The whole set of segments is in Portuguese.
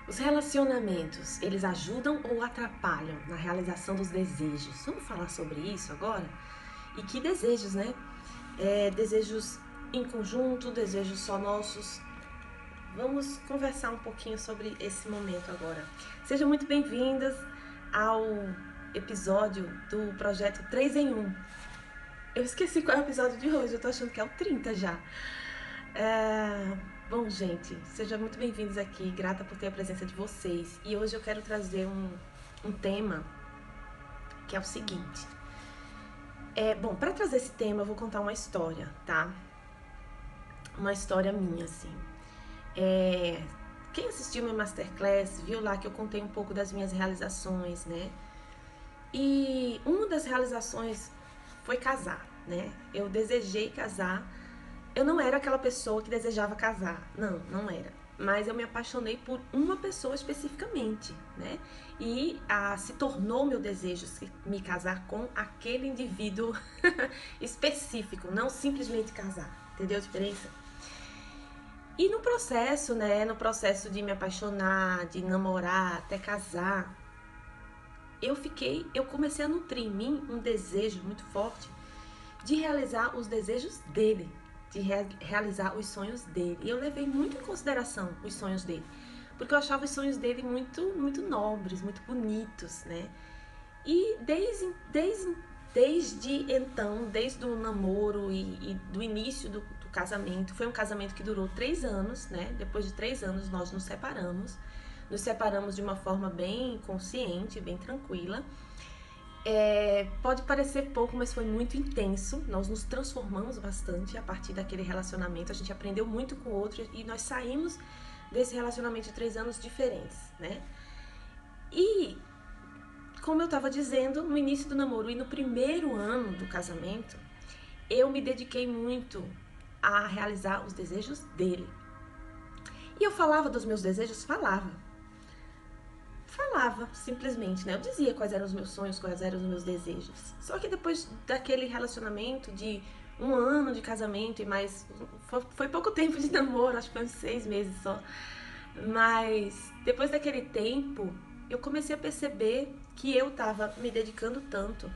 Os relacionamentos, eles ajudam ou atrapalham na realização dos desejos? Vamos falar sobre isso agora? E que desejos, né? Desejos em conjunto, desejos só nossos. Vamos conversar um pouquinho sobre esse momento agora. Sejam muito bem-vindas ao episódio do projeto 3 em 1. Eu esqueci qual é o episódio de hoje, eu tô achando que é o 30 já. Bom, gente, sejam muito bem-vindos aqui, grata por ter a presença de vocês. E hoje eu quero trazer um tema que é o seguinte. Bom, para trazer esse tema eu vou contar uma história, tá? Uma história minha, assim. Quem assistiu meu Masterclass viu lá que eu contei um pouco das minhas realizações, né? E uma das realizações foi casar, né? Eu desejei casar. Eu não era aquela pessoa que desejava casar, não era. Mas eu me apaixonei por uma pessoa especificamente, né? E se tornou meu desejo me casar com aquele indivíduo específico, não simplesmente casar. Entendeu a diferença? E no processo, né? No processo de me apaixonar, de namorar, até casar, eu comecei a nutrir em mim um desejo muito forte de realizar os desejos dele, de realizar os sonhos dele. E eu levei muito em consideração os sonhos dele, porque eu achava os sonhos dele muito nobres, muito bonitos, né? E desde então, desde o namoro e do início do casamento, foi um casamento que durou 3 anos, né? Depois de 3 anos nós nos separamos. Nos separamos de uma forma bem consciente, bem tranquila. Pode parecer pouco, mas foi muito intenso. Nós nos transformamos bastante a partir daquele relacionamento. A gente aprendeu muito com o outro e nós saímos desse relacionamento de 3 anos diferentes, né? E, como eu estava dizendo, no início do namoro e no primeiro ano do casamento, eu me dediquei muito a realizar os desejos dele. E eu falava dos meus desejos? Falava, simplesmente, né? Eu dizia quais eram os meus sonhos, quais eram os meus desejos. Só que depois daquele relacionamento de 1 ano de casamento e mais... Foi pouco tempo de namoro, acho que foi uns 6 meses só. Mas depois daquele tempo, eu comecei a perceber que eu tava me dedicando tanto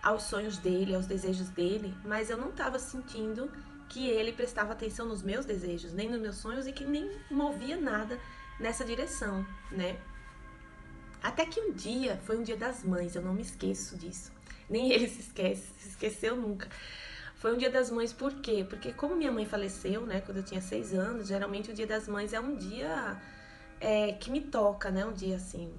aos sonhos dele, aos desejos dele, mas eu não tava sentindo que ele prestava atenção nos meus desejos, nem nos meus sonhos e que nem movia nada nessa direção, né? Até que um dia, foi um dia das mães, eu não me esqueço disso. Nem ele se esqueceu nunca. Foi um dia das mães, por quê? Porque como minha mãe faleceu, né, quando eu tinha 6 anos, geralmente o dia das mães é um dia que me toca, né, um dia assim.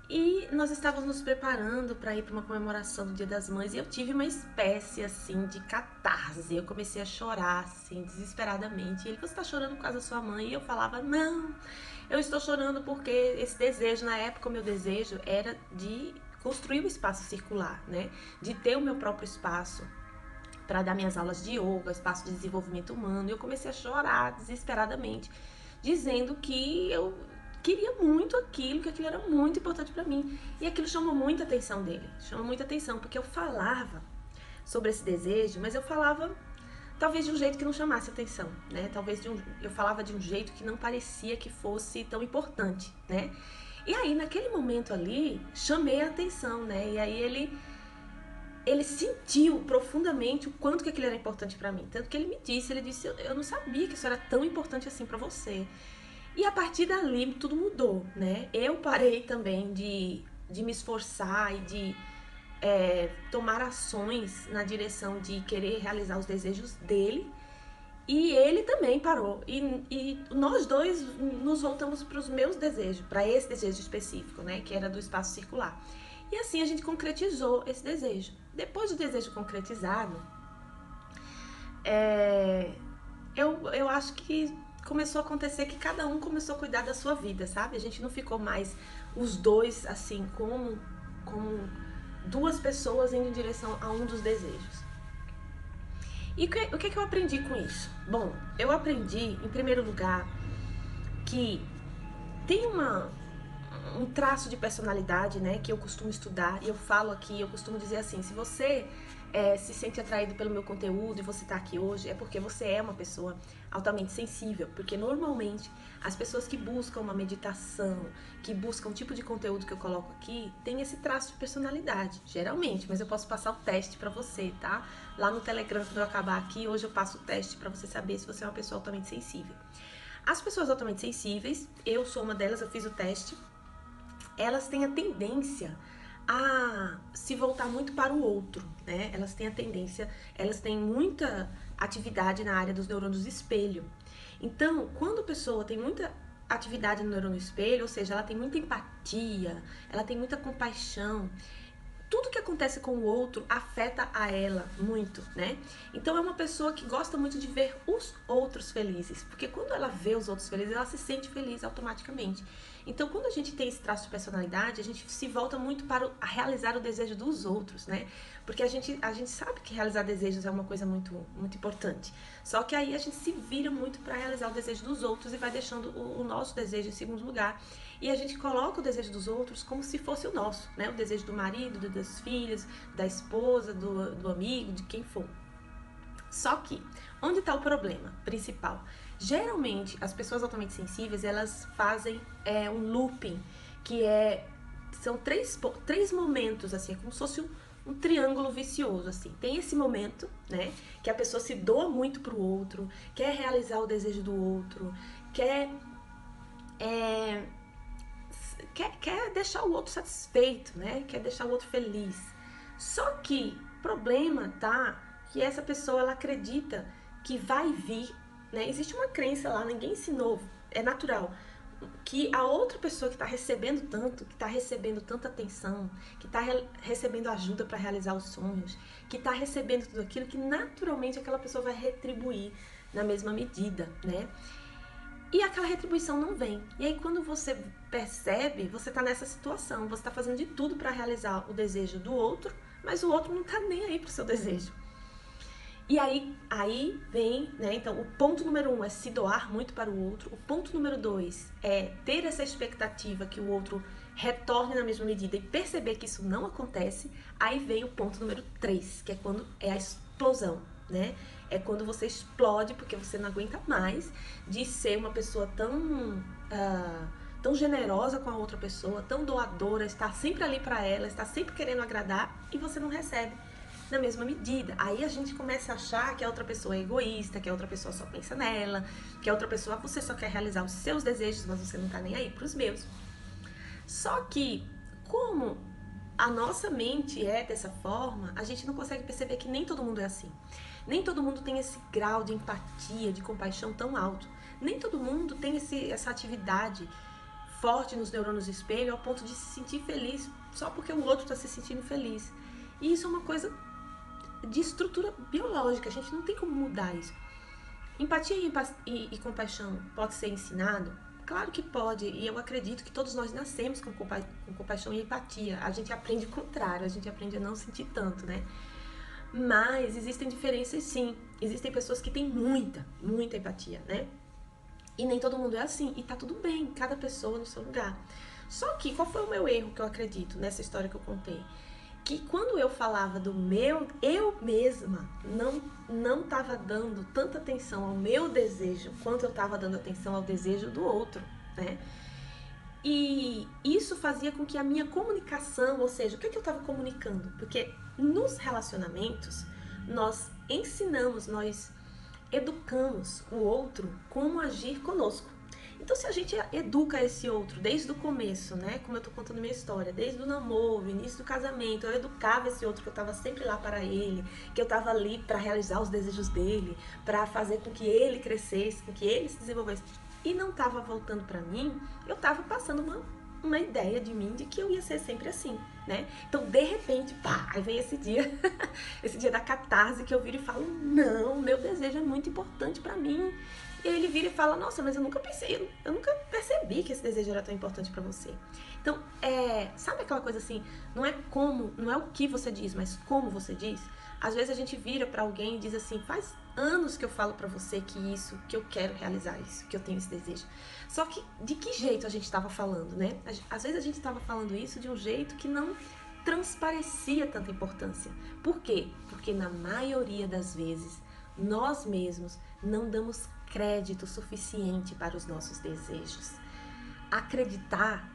E nós estávamos nos preparando para ir para uma comemoração do Dia das Mães e eu tive uma espécie assim de catarse. Eu comecei a chorar assim desesperadamente. E ele: você está chorando por causa da sua mãe? E eu falava: não, eu estou chorando porque esse desejo, na época o meu desejo era de construir o espaço circular, né? De ter o meu próprio espaço para dar minhas aulas de yoga, espaço de desenvolvimento humano. E eu comecei a chorar desesperadamente, dizendo que eu queria muito aquilo, que aquilo era muito importante para mim. E aquilo chamou muita atenção dele, chamou muita atenção, porque eu falava sobre esse desejo, mas eu falava talvez de um jeito que não chamasse atenção, né? Talvez eu falava de um jeito que não parecia que fosse tão importante, né? E aí, naquele momento ali, chamei a atenção, né? E aí ele sentiu profundamente o quanto que aquilo era importante para mim. Tanto que ele disse, eu não sabia que isso era tão importante assim para você. E a partir dali tudo mudou, né? Eu parei também de me esforçar e de tomar ações na direção de querer realizar os desejos dele. E ele também parou. E nós dois nos voltamos para os meus desejos, para esse desejo específico, né? Que era do espaço circular. E assim a gente concretizou esse desejo. Depois do desejo concretizado, eu acho que começou a acontecer que cada um começou a cuidar da sua vida, sabe? A gente não ficou mais os dois, assim, como duas pessoas indo em direção a um dos desejos. E o que eu aprendi com isso? Bom, eu aprendi, em primeiro lugar, que tem um traço de personalidade, né, que eu costumo estudar, e eu falo aqui, eu costumo dizer assim: se você se sente atraído pelo meu conteúdo e você tá aqui hoje, é porque você é uma pessoa altamente sensível. Porque normalmente as pessoas que buscam uma meditação, que buscam o tipo de conteúdo que eu coloco aqui, tem esse traço de personalidade, geralmente. Mas eu posso passar o teste pra você, tá? Lá no Telegram, quando eu acabar aqui, hoje eu passo o teste pra você saber se você é uma pessoa altamente sensível. As pessoas altamente sensíveis, eu sou uma delas, eu fiz o teste, elas têm a tendência a se voltar muito para o outro, né? Elas têm muita atividade na área dos neurônios espelho. Então, quando a pessoa tem muita atividade no neurônio espelho, ou seja, ela tem muita empatia, ela tem muita compaixão, tudo que acontece com o outro afeta a ela muito, né? Então é uma pessoa que gosta muito de ver os outros felizes, porque quando ela vê os outros felizes, ela se sente feliz automaticamente. Então, quando a gente tem esse traço de personalidade, a gente se volta muito para realizar o desejo dos outros, né? Porque a gente sabe que realizar desejos é uma coisa muito, muito importante. Só que aí a gente se vira muito para realizar o desejo dos outros e vai deixando o nosso desejo em segundo lugar. E a gente coloca o desejo dos outros como se fosse o nosso, né? O desejo do marido, dos filhos, da esposa, do amigo, de quem for. Só que, onde está o problema principal? Geralmente, as pessoas altamente sensíveis, elas fazem um looping, são três momentos, assim, como se fosse um triângulo vicioso, assim. Tem esse momento, né, que a pessoa se doa muito pro outro, quer realizar o desejo do outro, quer deixar o outro satisfeito, né, quer deixar o outro feliz. Só que o problema tá que essa pessoa, ela acredita que vai vir, né? Existe uma crença lá, ninguém ensinou, é natural, que a outra pessoa que está recebendo tanto, que está recebendo tanta atenção, que está recebendo ajuda para realizar os sonhos, que está recebendo tudo aquilo, que naturalmente aquela pessoa vai retribuir na mesma medida, né? E aquela retribuição não vem. E aí quando você percebe, você está nessa situação, você está fazendo de tudo para realizar o desejo do outro, mas o outro não está nem aí pro seu desejo. E aí vem, né? Então, o ponto número 1 é se doar muito para o outro. O ponto número 2 é ter essa expectativa que o outro retorne na mesma medida e perceber que isso não acontece. Aí vem o ponto número 3, que é quando é a explosão, né? É quando você explode porque você não aguenta mais de ser uma pessoa tão generosa com a outra pessoa, tão doadora, estar sempre ali para ela, estar sempre querendo agradar e você não recebe na mesma medida. Aí a gente começa a achar que a outra pessoa é egoísta, que a outra pessoa só pensa nela, que a outra pessoa, você só quer realizar os seus desejos, mas você não tá nem aí pros meus. Só que, como a nossa mente é dessa forma, a gente não consegue perceber que nem todo mundo é assim. Nem todo mundo tem esse grau de empatia, de compaixão tão alto. Nem todo mundo tem essa atividade forte nos neurônios espelho ao ponto de se sentir feliz só porque o outro está se sentindo feliz. E isso é uma coisa de estrutura biológica, a gente não tem como mudar isso. Empatia e compaixão pode ser ensinado? Claro que pode, e eu acredito que todos nós nascemos com compaixão e empatia. A gente aprende o contrário, a gente aprende a não sentir tanto, né? Mas existem diferenças sim, existem pessoas que têm muita empatia, né? E nem todo mundo é assim, e tá tudo bem, cada pessoa no seu lugar. Só que, qual foi o meu erro que eu acredito nessa história que eu contei? Que quando eu falava do meu, eu mesma não estava dando tanta atenção ao meu desejo quanto eu estava dando atenção ao desejo do outro, né? E isso fazia com que a minha comunicação, ou seja, o que eu estava comunicando? Porque nos relacionamentos, nós ensinamos, nós educamos o outro como agir conosco. Então, se a gente educa esse outro desde o começo, né? Como eu tô contando minha história, desde o namoro, início do casamento, eu educava esse outro que eu tava sempre lá para ele, que eu tava ali para realizar os desejos dele, para fazer com que ele crescesse, com que ele se desenvolvesse, e não tava voltando para mim, eu tava passando uma ideia de mim de que eu ia ser sempre assim, né? Então, de repente, pá, aí vem esse dia, esse dia da catarse que eu viro e falo, não, meu desejo é muito importante para mim. E aí ele vira e fala, nossa, mas eu nunca percebi que esse desejo era tão importante pra você. Então, sabe aquela coisa assim, não é o que você diz, mas como você diz? Às vezes a gente vira pra alguém e diz assim, faz anos que eu falo pra você que eu quero realizar isso, que eu tenho esse desejo. Só que, de que jeito a gente tava falando, né? Às vezes a gente tava falando isso de um jeito que não transparecia tanta importância. Por quê? Porque na maioria das vezes nós mesmos não damos crédito suficiente para os nossos desejos. Acreditar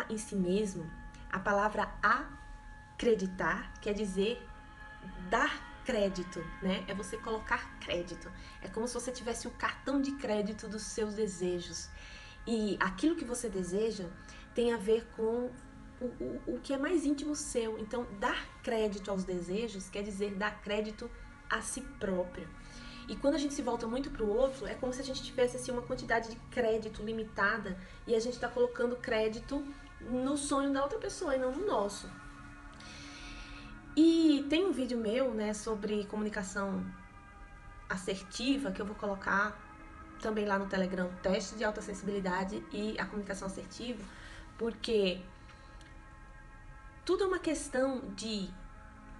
em si mesmo, a palavra acreditar quer dizer dar crédito, né? É você colocar crédito. É como se você tivesse o cartão de crédito dos seus desejos. E aquilo que você deseja tem a ver com o que é mais íntimo seu. Então, dar crédito aos desejos quer dizer dar crédito a si próprio. E quando a gente se volta muito para o outro, é como se a gente tivesse assim, uma quantidade de crédito limitada e a gente está colocando crédito no sonho da outra pessoa e não no nosso. E tem um vídeo meu, né, sobre comunicação assertiva, que eu vou colocar também lá no Telegram, teste de autoacessibilidade e a comunicação assertiva, porque tudo é uma questão de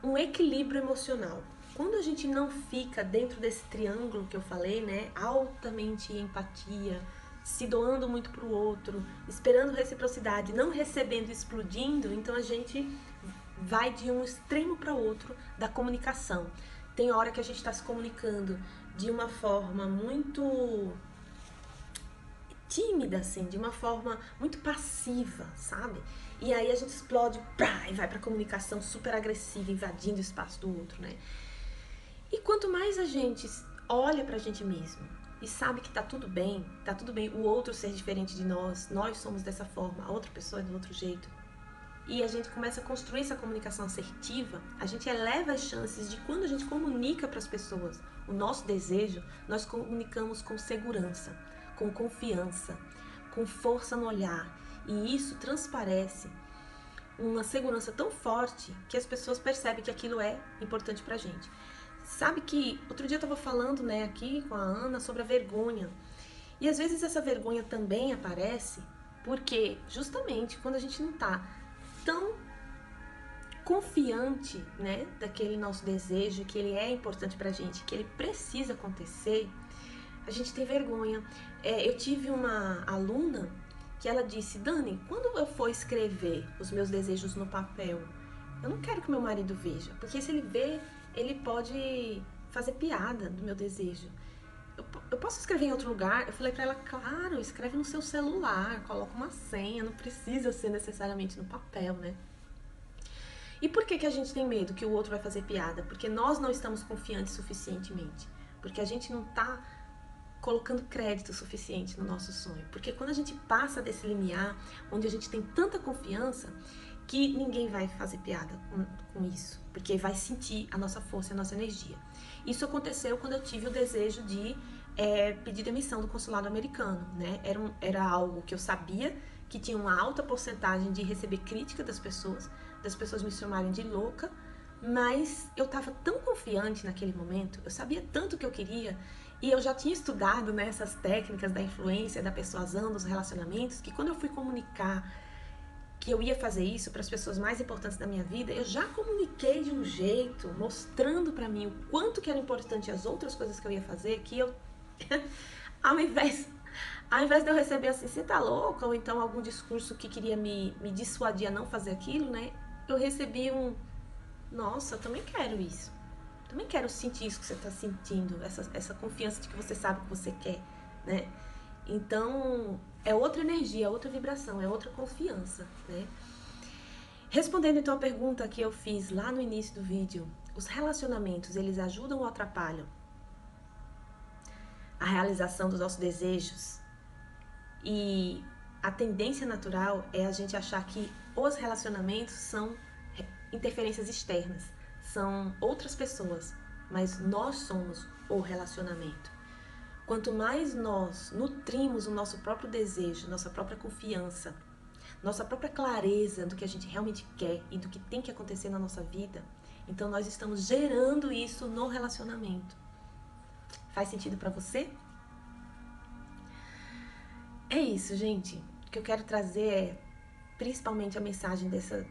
um equilíbrio emocional. Quando a gente não fica dentro desse triângulo que eu falei, né, altamente empatia, se doando muito pro outro, esperando reciprocidade, não recebendo e explodindo, então a gente vai de um extremo para outro da comunicação. Tem hora que a gente está se comunicando de uma forma muito tímida, assim, de uma forma muito passiva, sabe? E aí a gente explode, e vai pra comunicação super agressiva, invadindo o espaço do outro, né? E quanto mais a gente olha pra gente mesmo e sabe que tá tudo bem o outro ser diferente de nós somos dessa forma, a outra pessoa é do outro jeito, e a gente começa a construir essa comunicação assertiva, a gente eleva as chances de quando a gente comunica para as pessoas o nosso desejo, nós comunicamos com segurança, com confiança, com força no olhar, e isso transparece uma segurança tão forte que as pessoas percebem que aquilo é importante pra gente. Sabe que outro dia eu estava falando, né, aqui com a Ana sobre a vergonha, e às vezes essa vergonha também aparece porque justamente quando a gente não tá tão confiante, né, daquele nosso desejo, que ele é importante pra gente, que ele precisa acontecer, a gente tem vergonha. Eu tive uma aluna que ela disse: Dani, quando eu for escrever os meus desejos no papel, eu não quero que meu marido veja, porque se ele ver, ele pode fazer piada do meu desejo. Eu posso escrever em outro lugar? Eu falei pra ela: claro, escreve no seu celular, coloca uma senha, não precisa ser necessariamente no papel, né? E por que a gente tem medo que o outro vai fazer piada? Porque nós não estamos confiantes suficientemente. Porque a gente não tá colocando crédito suficiente no nosso sonho. Porque quando a gente passa desse limiar, onde a gente tem tanta confiança, que ninguém vai fazer piada com isso. Porque vai sentir a nossa força e a nossa energia. Isso aconteceu quando eu tive o desejo de pedir demissão do consulado americano, né? Era algo que eu sabia que tinha uma alta porcentagem de receber crítica das pessoas me chamarem de louca, mas eu estava tão confiante naquele momento, eu sabia tanto o que eu queria, e eu já tinha estudado, né, essas técnicas da influência, da persuasão, dos relacionamentos, que quando eu fui comunicar que eu ia fazer isso para as pessoas mais importantes da minha vida, eu já comuniquei de um jeito, mostrando para mim o quanto que era importante as outras coisas que eu ia fazer, que eu, ao invés de eu receber assim, você tá louca, ou então algum discurso que queria me dissuadir a não fazer aquilo, né, eu recebi nossa, eu também quero isso. Também quero sentir isso que você está sentindo, essa confiança de que você sabe o que você quer, né? Então, é outra energia, outra vibração, é outra confiança, né? Respondendo então a pergunta que eu fiz lá no início do vídeo, os relacionamentos, eles ajudam ou atrapalham a realização dos nossos desejos? E a tendência natural é a gente achar que os relacionamentos são interferências externas, são outras pessoas, mas nós somos o relacionamento. Quanto mais nós nutrimos o nosso próprio desejo, nossa própria confiança, nossa própria clareza do que a gente realmente quer e do que tem que acontecer na nossa vida, então nós estamos gerando isso no relacionamento. Faz sentido para você? É isso, gente. O que eu quero trazer é, principalmente a mensagem desse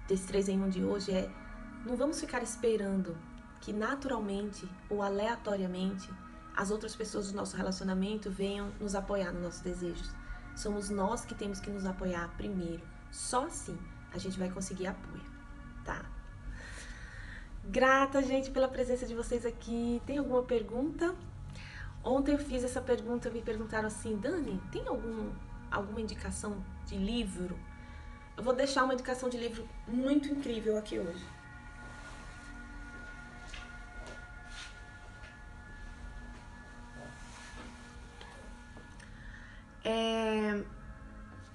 3 em 1 de hoje é: não vamos ficar esperando que naturalmente ou aleatoriamente as outras pessoas do nosso relacionamento venham nos apoiar nos nossos desejos. Somos nós que temos que nos apoiar primeiro. Só assim a gente vai conseguir apoio. tá? Grata, gente, pela presença de vocês aqui. Tem alguma pergunta? Ontem eu fiz essa pergunta, me perguntaram assim, Dani, tem alguma indicação de livro? Eu vou deixar uma indicação de livro muito incrível aqui hoje.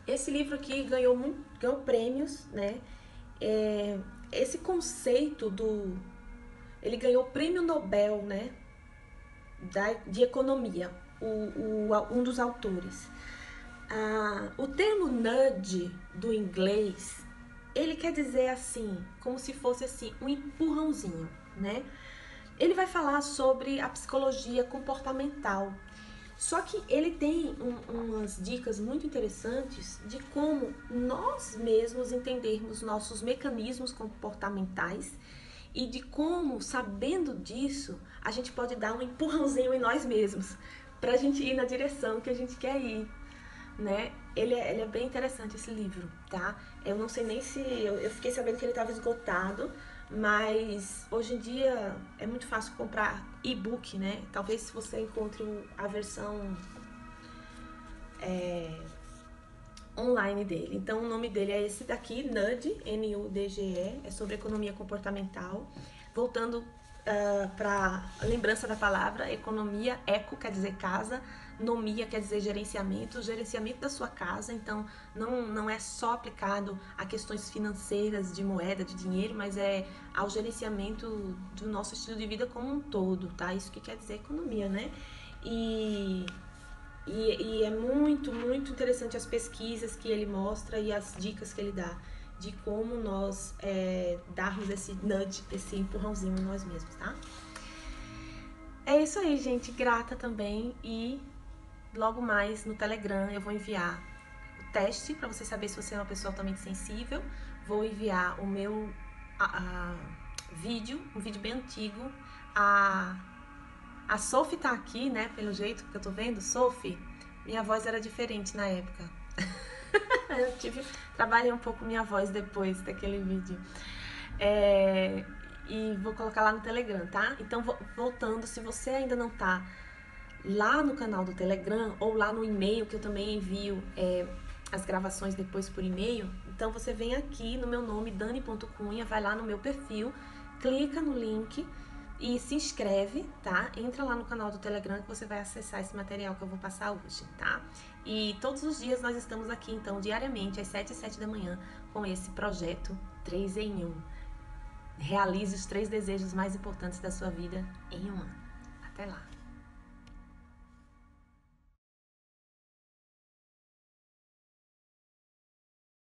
Esse livro aqui ganhou prêmios, né? Esse conceito ele ganhou o prêmio Nobel, né? De economia, um dos autores. O termo nudge do inglês, ele quer dizer assim, como se fosse assim, um empurrãozinho, né? Ele vai falar sobre a psicologia comportamental. Só que ele tem umas dicas muito interessantes de como nós mesmos entendermos nossos mecanismos comportamentais e de como, sabendo disso, a gente pode dar um empurrãozinho em nós mesmos para a gente ir na direção que a gente quer ir, né? Ele é bem interessante esse livro, tá? Eu não sei nem se... Eu fiquei sabendo que ele estava esgotado, mas hoje em dia é muito fácil comprar e-book, né? Talvez se você encontre a versão online dele. Então o nome dele é esse daqui, Nudge, N-U-D-G-E, é sobre economia comportamental. Voltando para a lembrança da palavra, economia, eco quer dizer casa, nomia quer dizer gerenciamento da sua casa. Então não é só aplicado a questões financeiras de moeda, de dinheiro, mas é ao gerenciamento do nosso estilo de vida como um todo, tá? Isso que quer dizer economia, né? E é muito, muito interessante as pesquisas que ele mostra e as dicas que ele dá de como nós darmos esse nudge, esse empurrãozinho em nós mesmos, tá? É isso aí, gente. Grata também. E logo mais no Telegram eu vou enviar o teste para você saber se você é uma pessoa altamente sensível. Vou enviar o meu vídeo, um vídeo bem antigo. A Sophie tá aqui, né? Pelo jeito que eu tô vendo. Sophie, minha voz era diferente na época. Trabalhei um pouco minha voz depois daquele vídeo. E vou colocar lá no Telegram, tá? Então, voltando, se você ainda não tá lá no canal do Telegram ou lá no e-mail, que eu também envio as gravações depois por e-mail, então você vem aqui no meu nome, dani.cunha, vai lá no meu perfil, clica no link e se inscreve, tá? Entra lá no canal do Telegram que você vai acessar esse material que eu vou passar hoje, tá? E todos os dias nós estamos aqui, então, diariamente, às 7 e 7 da manhã, com esse projeto 3 em 1. Realize os 3 desejos mais importantes da sua vida em um ano. Até lá!